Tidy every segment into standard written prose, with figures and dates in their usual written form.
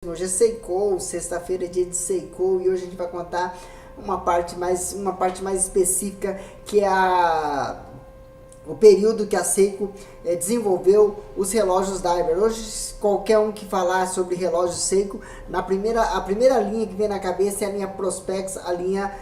Hoje é Seiko, sexta-feira é dia de Seiko e hoje a gente vai contar uma parte mais específica que é o período que a Seiko desenvolveu os relógios Diver. Hoje qualquer um que falar sobre relógios Seiko, a primeira linha que vem na cabeça é a linha Prospex, a linha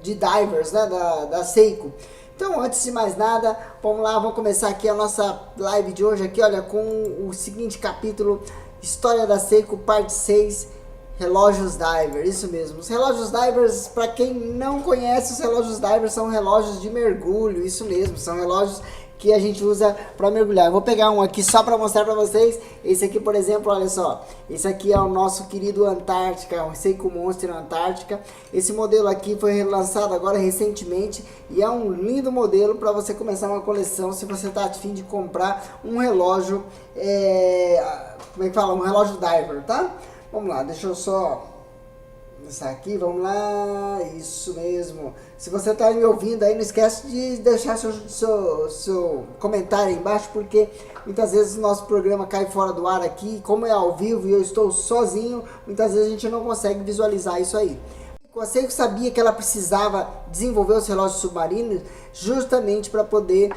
de divers, né, da Seiko. Então, antes de mais nada, vamos lá, vamos começar aqui a nossa live de hoje aqui, olha, com o seguinte capítulo: História da Seiko, parte 6, relógios diver. Isso mesmo, os relógios divers, para quem não conhece, os relógios divers são relógios de mergulho, isso mesmo, são relógios que a gente usa para mergulhar. Eu vou pegar um aqui só para mostrar para vocês. Esse aqui, por exemplo, olha só, esse aqui é o nosso querido Antártica, o Seiko Monster Antártica. Esse modelo aqui foi relançado agora recentemente e é um lindo modelo para você começar uma coleção se você está a fim de comprar um relógio, como é que fala? Um relógio diver, tá? Vamos lá, deixa eu só começar aqui, vamos lá, isso mesmo. Se você está me ouvindo aí, não esquece de deixar seu comentário aí embaixo, porque muitas vezes o nosso programa cai fora do ar aqui, como é ao vivo e eu estou sozinho, muitas vezes a gente não consegue visualizar isso aí. A Seiko sabia que ela precisava desenvolver os relógios submarinos justamente para poder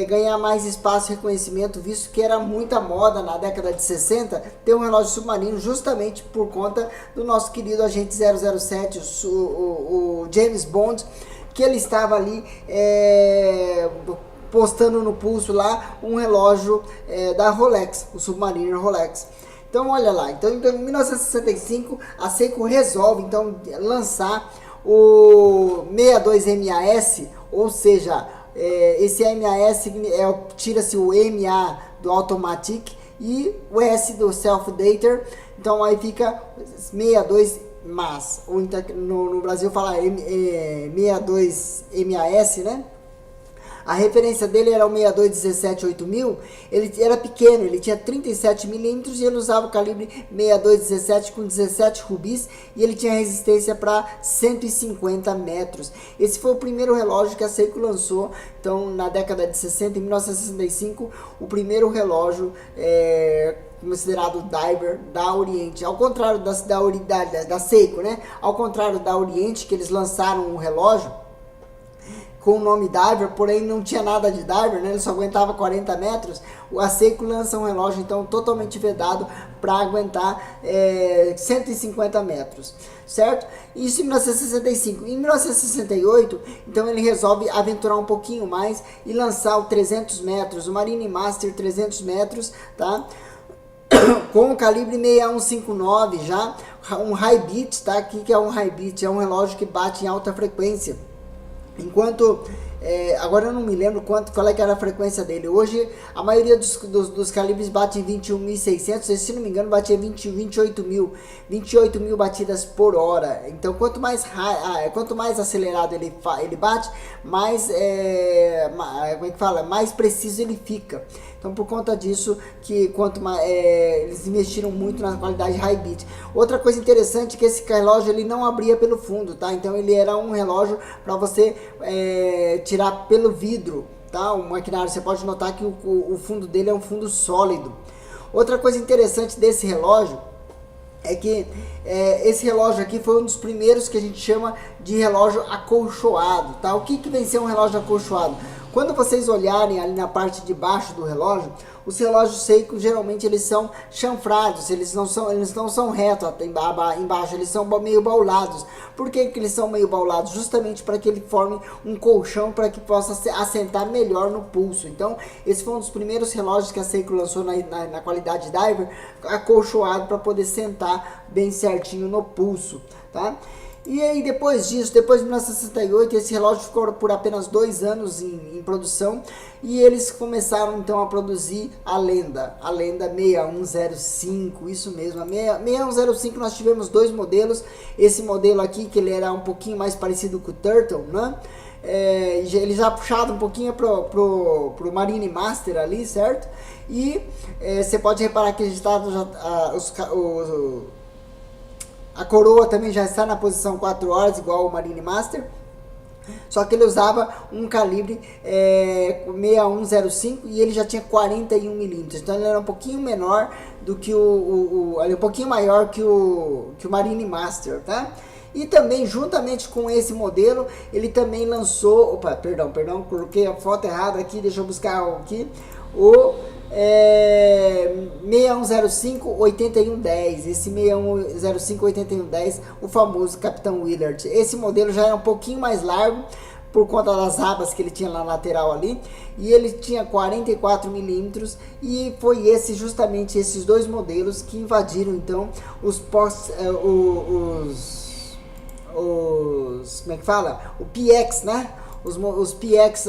ganhar mais espaço e reconhecimento, visto que era muita moda na década de 60 ter um relógio submarino, justamente por conta do nosso querido agente 007, o James Bond, que ele estava ali postando no pulso lá um relógio da Rolex, o Submariner Rolex. Então olha lá, então em 1965 a Seiko resolve então lançar o 62MAS, ou seja, esse MAS tira-se o MA do Automatic e o S do Self Dater, então aí fica 62 MAS, ou no Brasil fala 62MAS, né? A referência dele era o 6217-8000, ele era pequeno, ele tinha 37 milímetros e ele usava o calibre 6217 com 17 rubis e ele tinha resistência para 150 metros. Esse foi o primeiro relógio que a Seiko lançou, então na década de 60, em 1965, o primeiro relógio considerado diver da Oriente. Ao contrário da Seiko, né? Ao contrário da Oriente, que eles lançaram um relógio com o nome diver, porém não tinha nada de diver, né? Ele só aguentava 40 metros. A Seiko lança um relógio então totalmente vedado para aguentar 150 metros, certo? Isso em 1965. Em 1968, então ele resolve aventurar um pouquinho mais e lançar o 300 metros, o Marine Master 300 metros, tá? Com o calibre 6159 já, um high beat, tá? O que é um high beat? É um relógio que bate em alta frequência. Enquanto, agora eu não me lembro qual é que era a frequência dele. Hoje a maioria dos calibres bate em 21.600, se não me engano batia 28 mil batidas por hora. Então quanto mais acelerado ele bate, mais como é que fala? Mais preciso ele fica. Então por conta disso que quanto mais eles investiram muito na qualidade high beat. Outra coisa interessante é que esse relógio ele não abria pelo fundo, tá? Então ele era um relógio para você tirar pelo vidro, tá? O maquinário, você pode notar que o fundo dele é um fundo sólido. Outra coisa interessante desse relógio é que esse relógio aqui foi um dos primeiros que a gente chama de relógio acolchoado, tá? O que vem ser um relógio acolchoado? Quando vocês olharem ali na parte de baixo do relógio, os relógios Seiko geralmente eles são chanfrados, eles não são retos até embaixo, eles são meio baulados. Por que eles são meio baulados? Justamente para que ele forme um colchão para que possa assentar melhor no pulso. Então, esse foi um dos primeiros relógios que a Seiko lançou na qualidade diver, acolchoado para poder sentar bem certinho no pulso, tá? E aí depois disso, depois de 1968, esse relógio ficou por apenas 2 anos em produção e eles começaram então a produzir a lenda 6105, isso mesmo, a 6105 nós tivemos 2 modelos, esse modelo aqui que ele era um pouquinho mais parecido com o Turtle, né? Ele já puxado um pouquinho pro Marine Master ali, certo? E você pode reparar que a coroa também já está na posição 4 horas, igual o Marine Master. Só que ele usava um calibre 6105 e ele já tinha 41 milímetros. Então ele era um pouquinho menor do que um pouquinho maior que o Marine Master, tá? E também, juntamente com esse modelo, ele também lançou... Opa, perdão, coloquei a foto errada aqui, deixa eu buscar aqui. O 6105-8110, esse 6105-8110, o famoso Capitão Willard. Esse modelo já é um pouquinho mais largo, por conta das abas que ele tinha na lateral ali, e ele tinha 44 milímetros, e foi justamente esses dois modelos que invadiram então os como é que fala? O PX, né? Os PX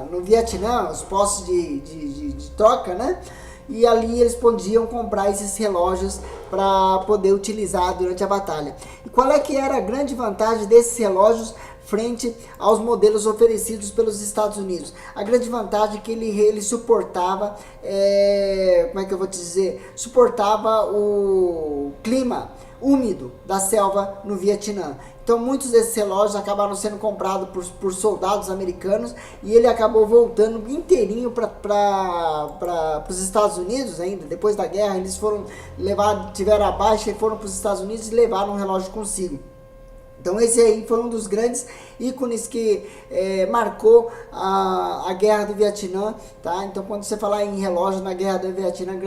no Vietnã, os postos de troca, né? E ali eles podiam comprar esses relógios para poder utilizar durante a batalha. E qual é que era a grande vantagem desses relógios frente aos modelos oferecidos pelos Estados Unidos? A grande vantagem é que ele suportava, como é que eu vou te dizer? Suportava o clima úmido da selva no Vietnã. Então muitos desses relógios acabaram sendo comprados por soldados americanos, e ele acabou voltando inteirinho para os Estados Unidos ainda. Depois da guerra eles tiveram a baixa e foram para os Estados Unidos e levaram o relógio consigo. Então esse aí foi um dos grandes ícones que marcou a guerra do Vietnã, tá? Então quando você falar em relógio na guerra do Vietnã,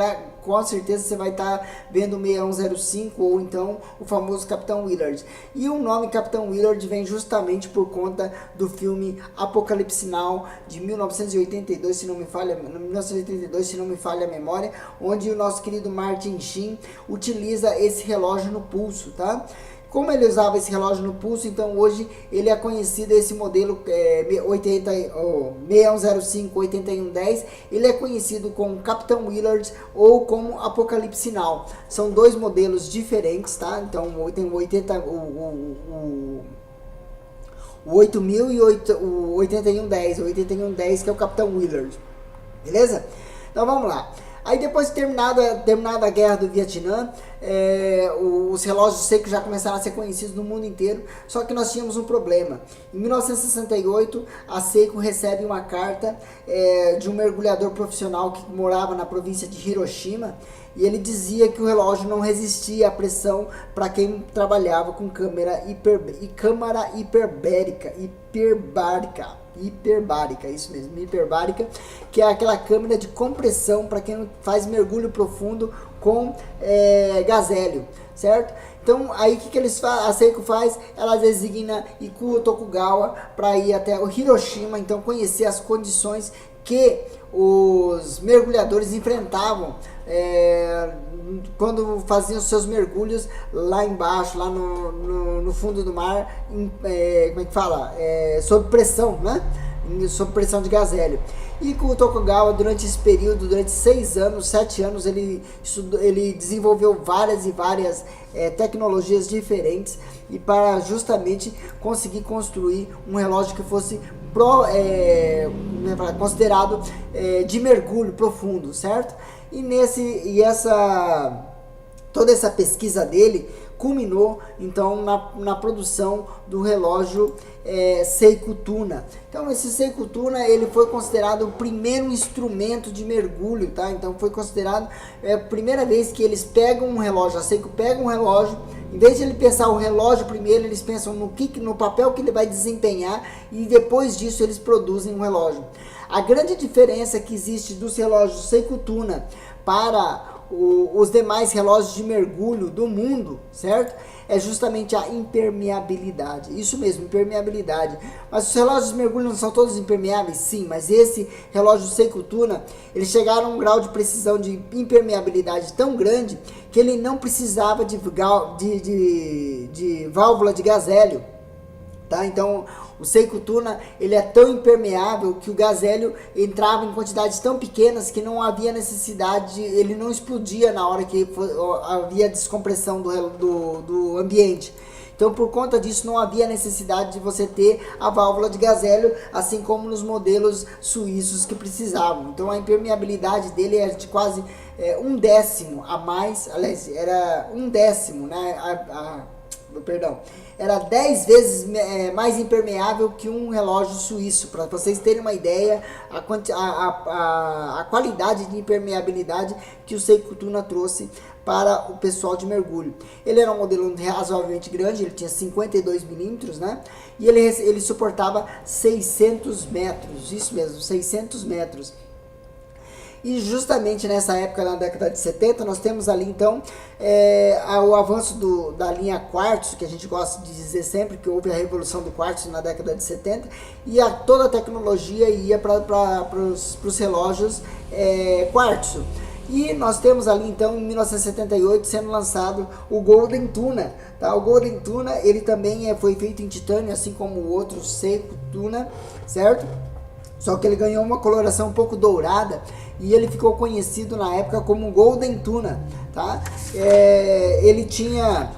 com certeza você vai estar vendo o 6105 ou então o famoso Capitão Willard. E o nome Capitão Willard vem justamente por conta do filme Apocalipse Now de 1982, se não me falha a memória, onde o nosso querido Martin Sheen utiliza esse relógio no pulso, tá? Como ele usava esse relógio no pulso, então hoje ele é conhecido, esse modelo 6105-8110, ele é conhecido como Capitão Willard ou como Apocalipse Now. São dois modelos diferentes, tá? Então tem o 8000 e o 8110, que é o Capitão Willard. Beleza? Então vamos lá. Aí depois de terminada a guerra do Vietnã, os relógios Seiko já começaram a ser conhecidos no mundo inteiro, só que nós tínhamos um problema. Em 1968, a Seiko recebe uma carta de um mergulhador profissional que morava na província de Hiroshima, e ele dizia que o relógio não resistia à pressão para quem trabalhava com câmara hiperbárica, isso mesmo, hiperbárica, que é aquela câmera de compressão para quem faz mergulho profundo com gasélio, certo? Então aí o que a Seiko faz? Ela designa Ikuo Tokugawa para ir até o Hiroshima, então conhecer as condições que os mergulhadores enfrentavam quando faziam seus mergulhos lá embaixo, lá no fundo do mar, como é que fala? Sob pressão, né? Sob pressão de gasélio. E com o Tokugawa, durante esse período, durante 7 anos, ele desenvolveu várias e várias tecnologias diferentes, e para justamente conseguir construir um relógio que fosse considerado de mergulho profundo, certo? Toda essa pesquisa dele culminou então na produção do relógio Seiko Tuna. Então esse Seiko Tuna, ele foi considerado o primeiro instrumento de mergulho, tá? Então foi considerado a primeira vez que eles pegam um relógio, a Seiko pega um relógio, em vez de ele pensar o relógio primeiro, eles pensam no papel que ele vai desempenhar, e depois disso eles produzem um relógio. A grande diferença que existe dos relógios Seiko Tuna para os demais relógios de mergulho do mundo, certo? É justamente a impermeabilidade. Isso mesmo, impermeabilidade. Mas os relógios de mergulho não são todos impermeáveis? Sim, mas esse relógio Seiko Tuna, eles chegaram a um grau de precisão de impermeabilidade tão grande que ele não precisava de válvula de gasélio, tá? Então o Seiko Tuna, ele é tão impermeável que o gasélio entrava em quantidades tão pequenas que não havia necessidade, ele não explodia na hora que havia descompressão do ambiente. Então, por conta disso, não havia necessidade de você ter a válvula de gasélio, assim como nos modelos suíços que precisavam. Então, a impermeabilidade dele é de quase 1/10 a mais, aliás, era 1/10, né? perdão, era 10 vezes mais impermeável que um relógio suíço. Para vocês terem uma ideia, a qualidade de impermeabilidade que o Seiko Tuna trouxe para o pessoal de mergulho. Ele era um modelo razoavelmente grande, ele tinha 52 milímetros, né? E ele suportava 600 metros, isso mesmo, 600 metros. E justamente nessa época, na década de 70, nós temos ali então o avanço da linha quartzo, que a gente gosta de dizer sempre que houve a revolução do quartzo na década de 70, e toda a tecnologia ia para os relógios quartzo. E nós temos ali então em 1978 sendo lançado o Golden Tuna, tá? O Golden Tuna, ele também foi feito em titânio, assim como o outro Seiko Tuna, certo? Só que ele ganhou uma coloração um pouco dourada e ele ficou conhecido na época como Golden Tuna, tá? Ele tinha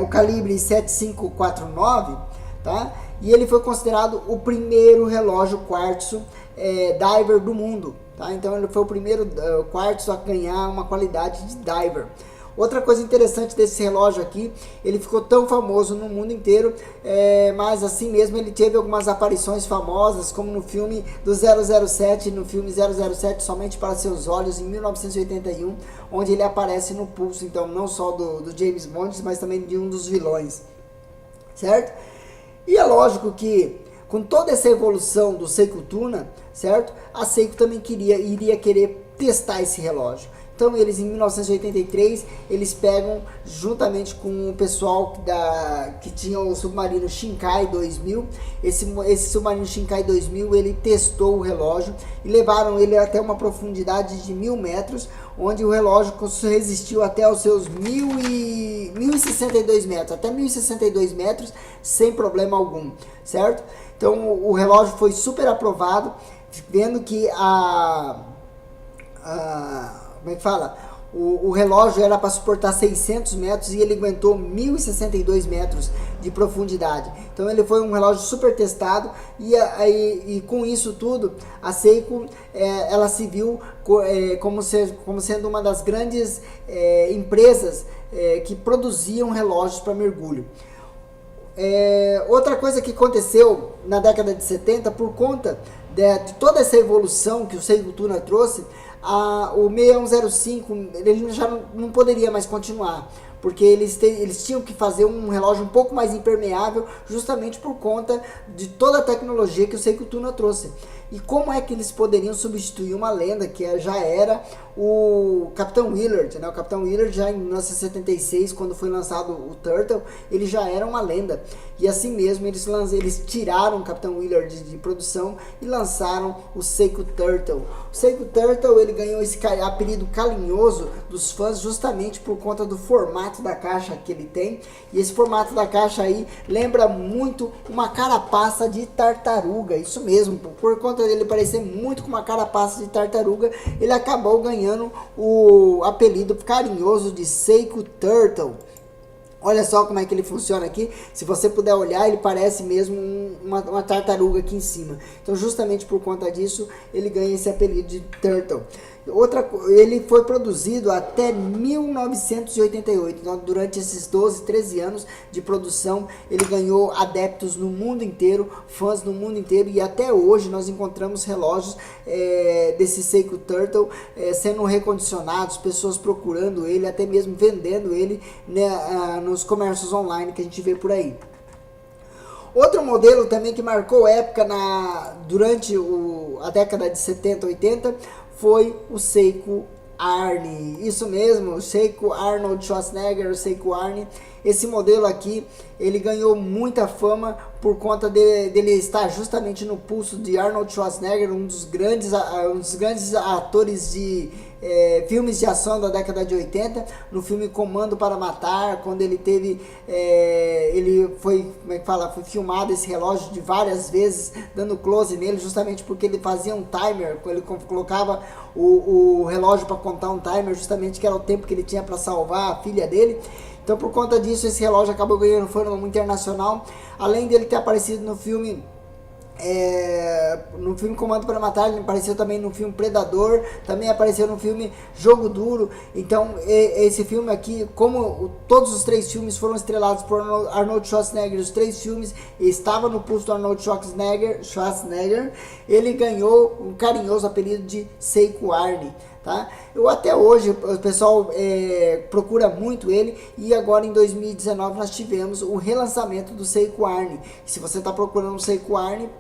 o calibre 7549, tá? E ele foi considerado o primeiro relógio quartzo diver do mundo, tá? Então ele foi o primeiro quartzo a ganhar uma qualidade de diver. Outra coisa interessante desse relógio aqui, ele ficou tão famoso no mundo inteiro, mas assim mesmo ele teve algumas aparições famosas, como no filme do 007, no filme 007 Somente para Seus Olhos, em 1981, onde ele aparece no pulso, então não só do James Bond, mas também de um dos vilões, certo? E é lógico que com toda essa evolução do Seiko Tuna, certo? A Seiko também iria querer testar esse relógio. Então eles em 1983, eles pegam juntamente com o pessoal que tinha o submarino Shinkai 2000, esse submarino Shinkai 2000, ele testou o relógio e levaram ele até uma profundidade de 1000 metros, onde o relógio resistiu até os seus 1062 metros, até 1062 metros sem problema algum, certo? Então o relógio foi super aprovado, vendo que como é que fala? O relógio era para suportar 600 metros e ele aguentou 1062 metros de profundidade. Então ele foi um relógio super testado e com isso tudo a Seiko ela se viu como sendo uma das grandes empresas que produziam relógios para mergulho. Outra coisa que aconteceu na década de 70, por conta de toda essa evolução que o Seiko Tuna trouxe, o 6105 ele já não poderia mais continuar, porque eles tinham que fazer um relógio um pouco mais impermeável, justamente por conta de toda a tecnologia que o Seiko Tuna trouxe. E como é que eles poderiam substituir uma lenda que já era o Capitão Willard, né? O Capitão Willard já em 1976, quando foi lançado o Turtle, ele já era uma lenda. E assim mesmo eles tiraram o Capitão Willard de produção e lançaram o Seiko Turtle. O Seiko Turtle ele ganhou esse apelido carinhoso dos fãs justamente por conta do formato da caixa que ele tem. E esse formato da caixa aí lembra muito uma carapaça de tartaruga, isso mesmo, por conta dele parecer muito com uma carapaça de tartaruga, ele acabou ganhando o apelido carinhoso de Seiko Turtle. Olha só como é que ele funciona aqui. Se você puder olhar, ele parece mesmo uma tartaruga aqui em cima. Então justamente por conta disso, ele ganha esse apelido de Turtle. Ele foi produzido até 1988, então durante esses 12, 13 anos de produção, ele ganhou adeptos no mundo inteiro, fãs no mundo inteiro, e até hoje nós encontramos relógios desse Seiko Turtle sendo recondicionados, pessoas procurando ele, até mesmo vendendo ele, né, nos comércios online que a gente vê por aí. Outro modelo também que marcou época durante a década de 70, 80 foi o Seiko Arne. Isso mesmo, o Seiko Arnold Schwarzenegger, o Seiko Arne. Esse modelo aqui, ele ganhou muita fama por conta dele estar justamente no pulso de Arnold Schwarzenegger, um dos grandes atores de filmes de ação da década de 80, no filme Comando para Matar, quando ele teve, ele foi, como é que fala, foi filmado esse relógio de várias vezes, dando close nele, justamente porque ele fazia um timer, ele colocava o relógio para contar um timer, justamente que era o tempo que ele tinha para salvar a filha dele. Então por conta disso esse relógio acabou ganhando fama internacional, além dele ter aparecido no filme no filme Comando para Matar, ele apareceu também no filme Predador, também apareceu no filme Jogo Duro. Então esse filme aqui, como todos os 3 filmes foram estrelados por Arnold Schwarzenegger, os 3 filmes estava no pulso do Arnold Schwarzenegger, ele ganhou um carinhoso apelido de Seiko Arnie. Tá? Até hoje o pessoal procura muito ele, e agora em 2019 nós tivemos o relançamento do Seiko Arnie. Se você está procurando o Seiko Arnie,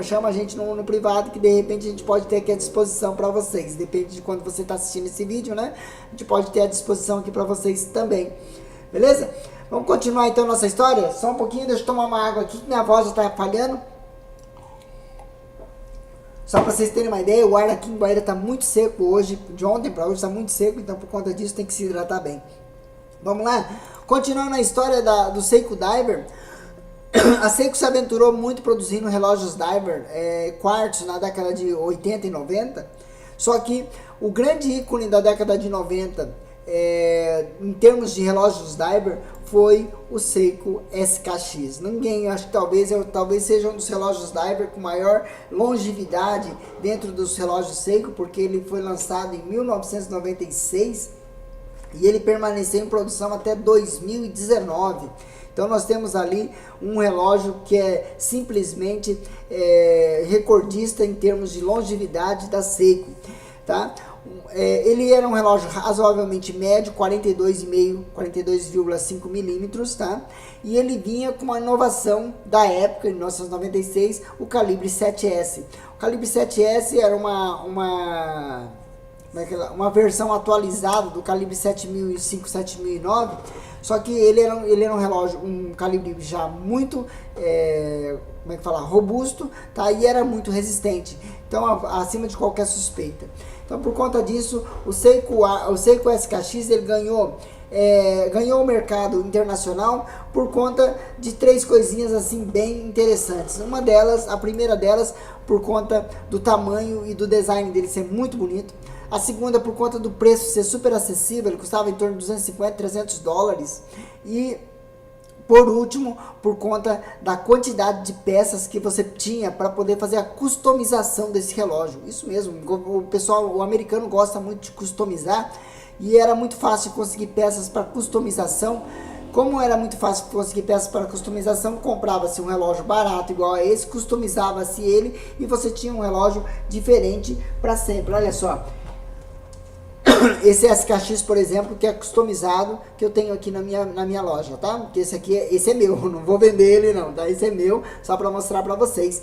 chama a gente no privado, que de repente a gente pode ter aqui à disposição para vocês. Depende de quando você está assistindo esse vídeo, né? A gente pode ter à disposição aqui para vocês também. Beleza? Vamos continuar então nossa história? Só um pouquinho, deixa eu tomar uma água aqui que minha voz já está falhando. Só para vocês terem uma ideia, o ar aqui em Guaíra está muito seco hoje, de ontem para hoje está muito seco, então por conta disso tem que se hidratar bem. Vamos lá? Continuando a história do Seiko Diver, a Seiko se aventurou muito produzindo relógios Diver quartos na década de 80 e 90, só que o grande ícone da década de 90 em termos de relógios Diver foi o Seiko SKX. Ninguém, acho que talvez seja um dos relógios Diver com maior longevidade dentro dos relógios Seiko, porque ele foi lançado em 1996 e ele permaneceu em produção até 2019. Então nós temos ali um relógio que é simplesmente recordista em termos de longevidade da Seiko, tá? Ele era um relógio razoavelmente médio, 42,5 milímetros, tá? E ele vinha com uma inovação da época, em 1996, o calibre 7S. O calibre 7S era uma versão atualizada do calibre 7005, 7009, só que ele era um relógio, um calibre já muito robusto, tá? E era muito resistente, então acima de qualquer suspeita. Então por conta disso, o Seiko SKX ele ganhou o mercado internacional por conta de 3 coisinhas assim bem interessantes. A primeira delas, por conta do tamanho e do design dele ser muito bonito. A segunda, por conta do preço ser super acessível, ele custava em torno de 250, 300 dólares. E por último, por conta da quantidade de peças que você tinha para poder fazer a customização desse relógio. Isso mesmo, o americano gosta muito de customizar, e era muito fácil conseguir peças para customização. Como era muito fácil conseguir peças para customização, comprava-se um relógio barato igual a esse, customizava-se ele e você tinha um relógio diferente para sempre. Olha só, esse SKX, por exemplo, que é customizado, que eu tenho aqui na minha loja, tá? Porque esse é meu, não vou vender ele não, tá? Esse é meu, só para mostrar para vocês.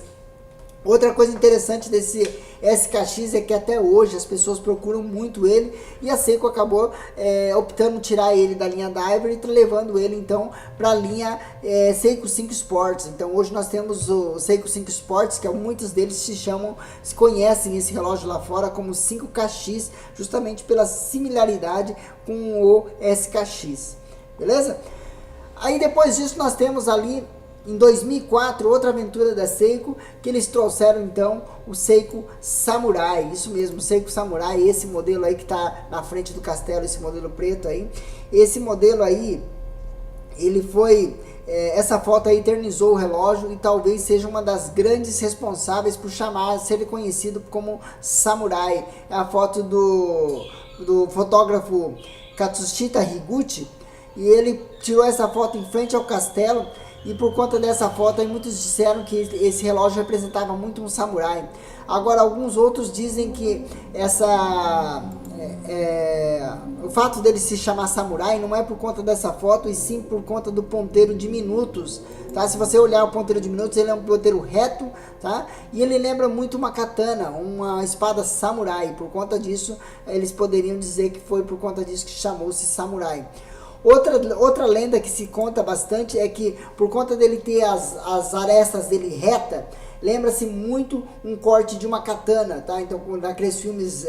Outra coisa interessante desse SKX é que até hoje as pessoas procuram muito ele, e a Seiko acabou optando tirar ele da linha Diver e levando ele então para a linha Seiko 5 Sports. Então hoje nós temos o Seiko 5 Sports, que muitos deles se conhecem esse relógio lá fora como 5KX, justamente pela similaridade com o SKX, beleza? Aí depois disso nós temos ali em 2004, outra aventura da Seiko, que eles trouxeram então o Seiko Samurai. Isso mesmo, o Seiko Samurai, esse modelo aí que está na frente do castelo, esse modelo preto aí. Esse modelo aí, ele foi... essa foto aí eternizou o relógio e talvez seja uma das grandes responsáveis por ser conhecido como Samurai. É a foto do fotógrafo Katsushita Higuchi, e ele tirou essa foto em frente ao castelo. E por conta dessa foto aí, muitos disseram que esse relógio representava muito um samurai. Agora alguns outros dizem que o fato dele se chamar samurai não é por conta dessa foto, e sim por conta do ponteiro de minutos, tá? Se você olhar o ponteiro de minutos, ele é um ponteiro reto, tá? E ele lembra muito uma katana, uma espada samurai. Por conta disso, eles poderiam dizer que foi por conta disso que chamou-se samurai. Outra lenda que se conta bastante é que por conta dele ter as arestas dele reta, lembra-se muito um corte de uma katana, tá? Então naqueles filmes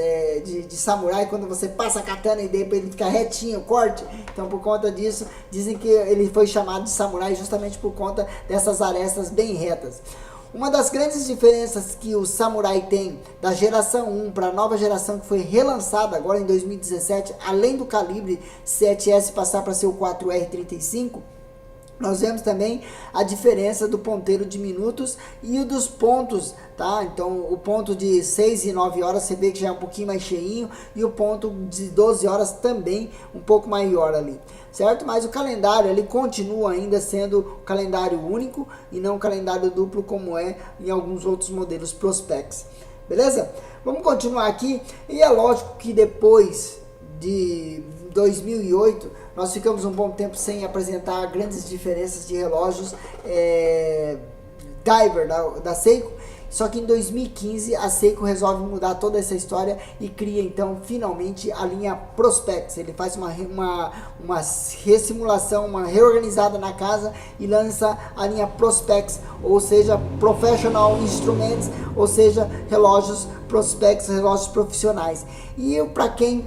de samurai, quando você passa a katana e de repente ele fica retinho o corte, então por conta disso dizem que ele foi chamado de samurai justamente por conta dessas arestas bem retas. Uma das grandes diferenças que o Samurai tem da geração 1 para a nova geração, que foi relançada agora em 2017, além do calibre 7S passar para ser o 4R35, Nós vemos também a diferença do ponteiro de minutos e o dos pontos, tá? Então, o ponto de 6 e 9 horas você vê que já é um pouquinho mais cheinho, e o ponto de 12 horas também um pouco maior ali, certo? Mas o calendário ele continua ainda sendo calendário único e não calendário duplo como é em alguns outros modelos Prospex, beleza? Vamos continuar aqui, e é lógico que depois de 2008 nós ficamos um bom tempo sem apresentar grandes diferenças de relógios Diver da Seiko. Só que em 2015 a Seiko resolve mudar toda essa história e cria então finalmente a linha Prospex. Ele faz uma ressimulação, uma reorganizada na casa e lança a linha Prospex, ou seja, Professional Instruments, ou seja, relógios Prospex, relógios profissionais. E para quem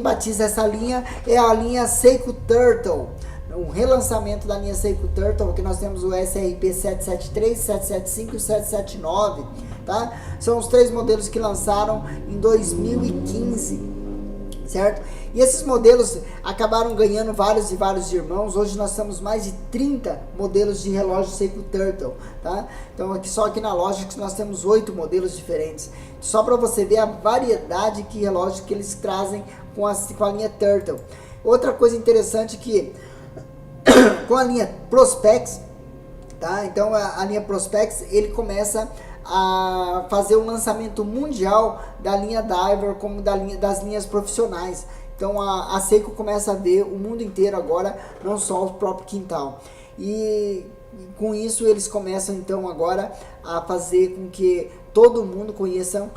batiza essa linha é a linha Seiko Turtle. Um relançamento da linha Seiko Turtle, que nós temos o SRP 773, 775 e 779, tá? São os 3 modelos que lançaram em 2015, certo? E esses modelos acabaram ganhando vários e vários irmãos. Hoje nós temos mais de 30 modelos de relógio Seiko Turtle, tá? Então só aqui na loja que nós temos 8 modelos diferentes. Só para você ver a variedade de relógios que eles trazem com a linha Turtle. Outra coisa interessante que com a linha Prospex, tá? Então a linha Prospex ele começa a fazer o lançamento mundial da linha Diver como das linhas profissionais. Então a Seiko começa a ver o mundo inteiro agora, não só o próprio quintal. E com isso eles começam então agora a fazer com que todo mundo conheça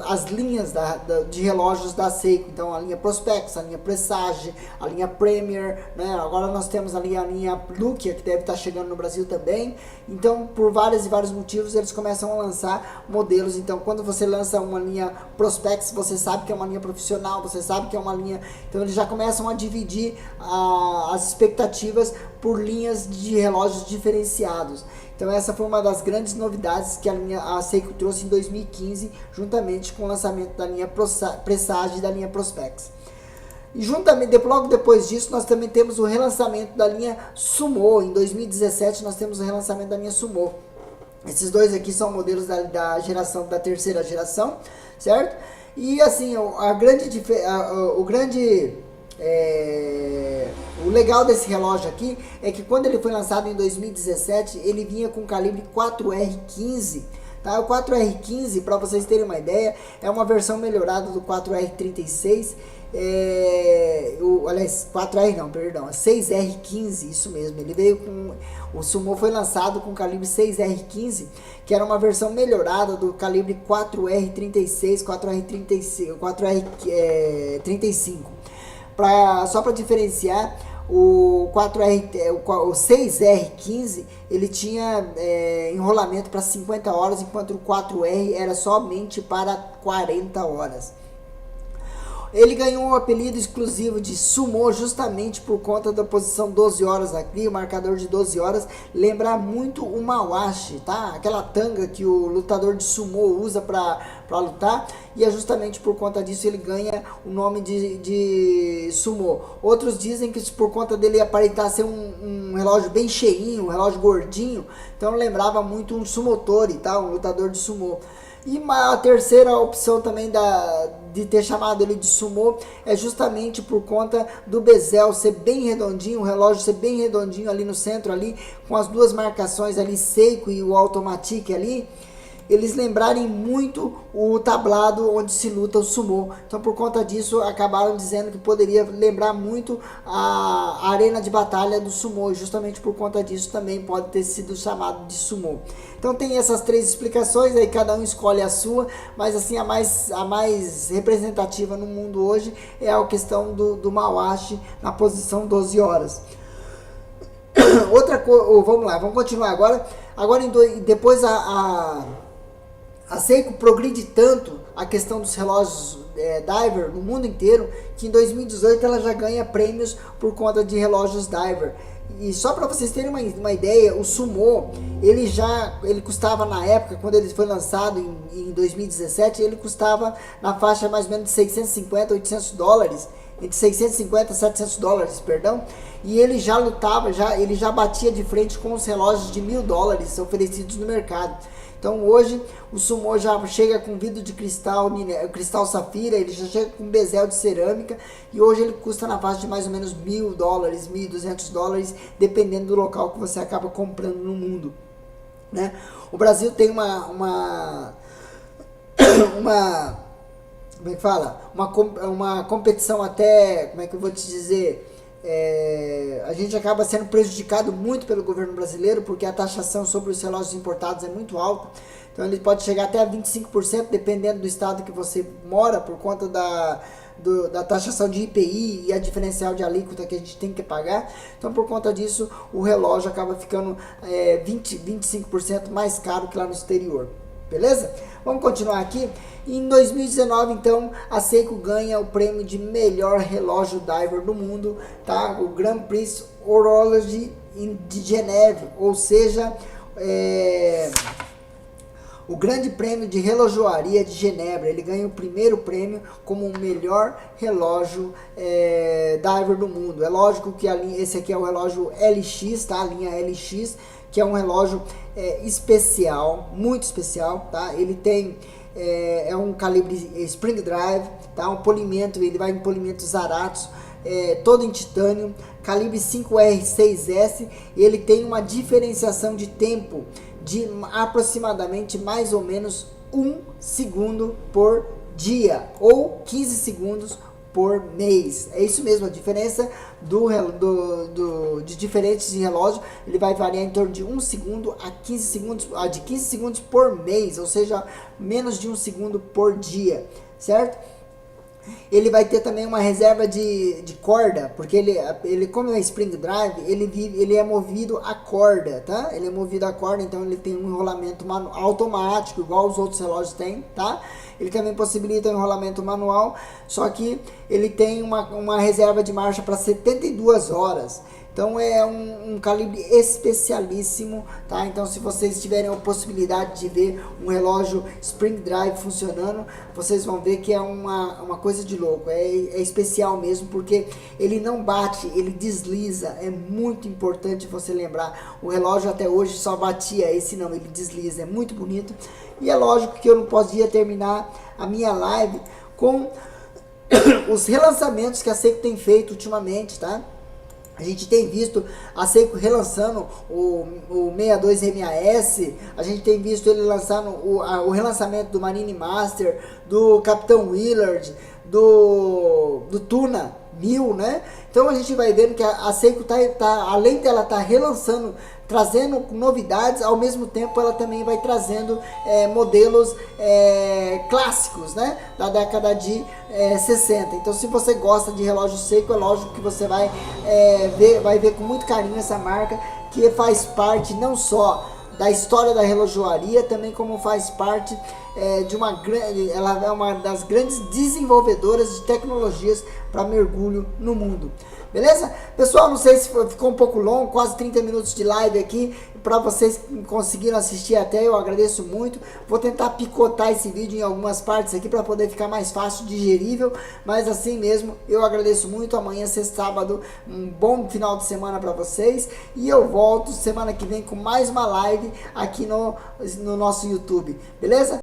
as linhas de relógios da Seiko. Então a linha Prospex, a linha Presage, a linha Premier, né? Agora nós temos ali a linha Lukia, que deve estar chegando no Brasil também. Então por vários e vários motivos eles começam a lançar modelos. Então quando você lança uma linha Prospex, você sabe que é uma linha profissional, você sabe que é uma linha... Então eles já começam a dividir as expectativas por linhas de relógios diferenciados. Então essa foi uma das grandes novidades que a Seiko trouxe em 2015, juntamente com o lançamento da linha Presage e da linha Prospex. E juntamente, logo depois disso, nós também temos o relançamento da linha Sumo. Em 2017 nós temos o relançamento da linha Sumo. Esses dois aqui são modelos da terceira geração, certo? E assim, o legal desse relógio aqui é que quando ele foi lançado em 2017, ele vinha com calibre 4R15, tá? O 4R15, para vocês terem uma ideia, é uma versão melhorada do 4R36, aliás, 4R não, perdão, 6R15, isso mesmo. Ele veio com... O Sumo foi lançado com calibre 6R15, que era uma versão melhorada do calibre 4R36, 4R35. Só para diferenciar, o 6R15 ele tinha enrolamento para 50 horas, enquanto o 4R era somente para 40 horas. Ele ganhou um apelido exclusivo de Sumo justamente por conta da posição 12 horas aqui, o marcador de 12 horas, lembra muito o Mawashi, tá? Aquela tanga que o lutador de Sumo usa para lutar, e é justamente por conta disso ele ganha o nome de Sumo. Outros dizem que por conta dele aparentar ser um relógio bem cheinho, um relógio gordinho, então lembrava muito um Sumotori, tá? Um lutador de Sumo. E a terceira opção também de ter chamado ele de Sumo é justamente por conta do bezel ser bem redondinho, o relógio ser bem redondinho ali no centro, ali com as duas marcações ali, Seiko e o Automatic ali, eles lembrarem muito o tablado onde se luta o Sumo. Então por conta disso acabaram dizendo que poderia lembrar muito a arena de batalha do Sumo, e justamente por conta disso também pode ter sido chamado de Sumo. Então tem essas 3 explicações, aí cada um escolhe a sua, mas assim a mais representativa no mundo hoje é a questão do Mawashi na posição 12 horas. Outra coisa, vamos lá, vamos continuar agora. Depois a Seiko progride tanto a questão dos relógios Diver no mundo inteiro, que em 2018 ela já ganha prêmios por conta de relógios Diver. E só para vocês terem uma ideia, o Sumo, ele custava na época, quando ele foi lançado em 2017, ele custava na faixa mais ou menos de 650, 800 dólares. entre 650 e 700 dólares, perdão, e ele já lutava, ele já batia de frente com os relógios de $1.000 oferecidos no mercado. Então hoje o Sumo já chega com vidro de cristal, cristal safira, ele já chega com bezel de cerâmica, e hoje ele custa na faixa de mais ou menos $1.000, $1.200, dependendo do local que você acaba comprando no mundo, né? O Brasil tem uma como é que fala? Uma competição até, como é que eu vou te dizer? A gente acaba sendo prejudicado muito pelo governo brasileiro, porque a taxação sobre os relógios importados é muito alta. Então ele pode chegar até a 25%, dependendo do estado que você mora, por conta da taxação de IPI e a diferencial de alíquota que a gente tem que pagar. Então por conta disso o relógio acaba ficando 25% mais caro que lá no exterior. Beleza? Vamos continuar aqui. Em 2019, então, a Seiko ganha o prêmio de melhor relógio diver do mundo, tá? O Grand Prix Horology de Geneve, ou seja, o Grande Prêmio de Relojoaria de Genebra. Ele ganha o primeiro prêmio como o melhor relógio diver do mundo. É lógico que esse aqui é o relógio LX, tá? A linha LX, que é um relógio especial, muito especial, tá? Ele tem um calibre Spring Drive, tá? Um polimento, ele vai em polimento Zaratos, todo em titânio, calibre 5R6S, e ele tem uma diferenciação de tempo de aproximadamente mais ou menos 1 segundo por dia, ou 15 segundos por mês. É isso mesmo, a diferença de diferentes relógios, ele vai variar em torno de 1 segundo a 15 segundos, de 15 segundos por mês, ou seja, menos de 1 segundo por dia, certo? Ele vai ter também uma reserva de corda, porque ele como é Spring Drive, ele é movido a corda, tá? Ele é movido a corda, então ele tem um enrolamento automático, igual os outros relógios têm, tá? Ele também possibilita um enrolamento manual, só que ele tem uma reserva de marcha para 72 horas. Então é um calibre especialíssimo, tá? Então se vocês tiverem a possibilidade de ver um relógio Spring Drive funcionando, vocês vão ver que é uma coisa de louco, é especial mesmo, porque ele não bate, ele desliza. É muito importante você lembrar, o relógio até hoje só batia, esse não, ele desliza, é muito bonito. E é lógico que eu não podia terminar a minha live com os relançamentos que a Seiko tem feito ultimamente, tá? A gente tem visto a Seiko relançando o 62MAS, a gente tem visto ele lançando o relançamento do Marine Master, do Capitão Willard, do Tuna 1000, né? Então a gente vai vendo que a Seiko além dela estar relançando, trazendo novidades, ao mesmo tempo ela também vai trazendo modelos clássicos, né, da década de 60. Então se você gosta de relógio Seiko, é lógico que você vai ver com muito carinho essa marca, que faz parte não só da história da relojoaria, também como faz parte ela é uma das grandes desenvolvedoras de tecnologias para mergulho no mundo. Beleza? Pessoal, não sei se ficou um pouco longo, quase 30 minutos de live aqui. Para vocês que conseguiram assistir até, eu agradeço muito. Vou tentar picotar esse vídeo em algumas partes aqui para poder ficar mais fácil, digerível. Mas assim mesmo, eu agradeço muito. Amanhã, sexta, sábado, um bom final de semana para vocês. E eu volto semana que vem com mais uma live aqui no nosso YouTube. Beleza?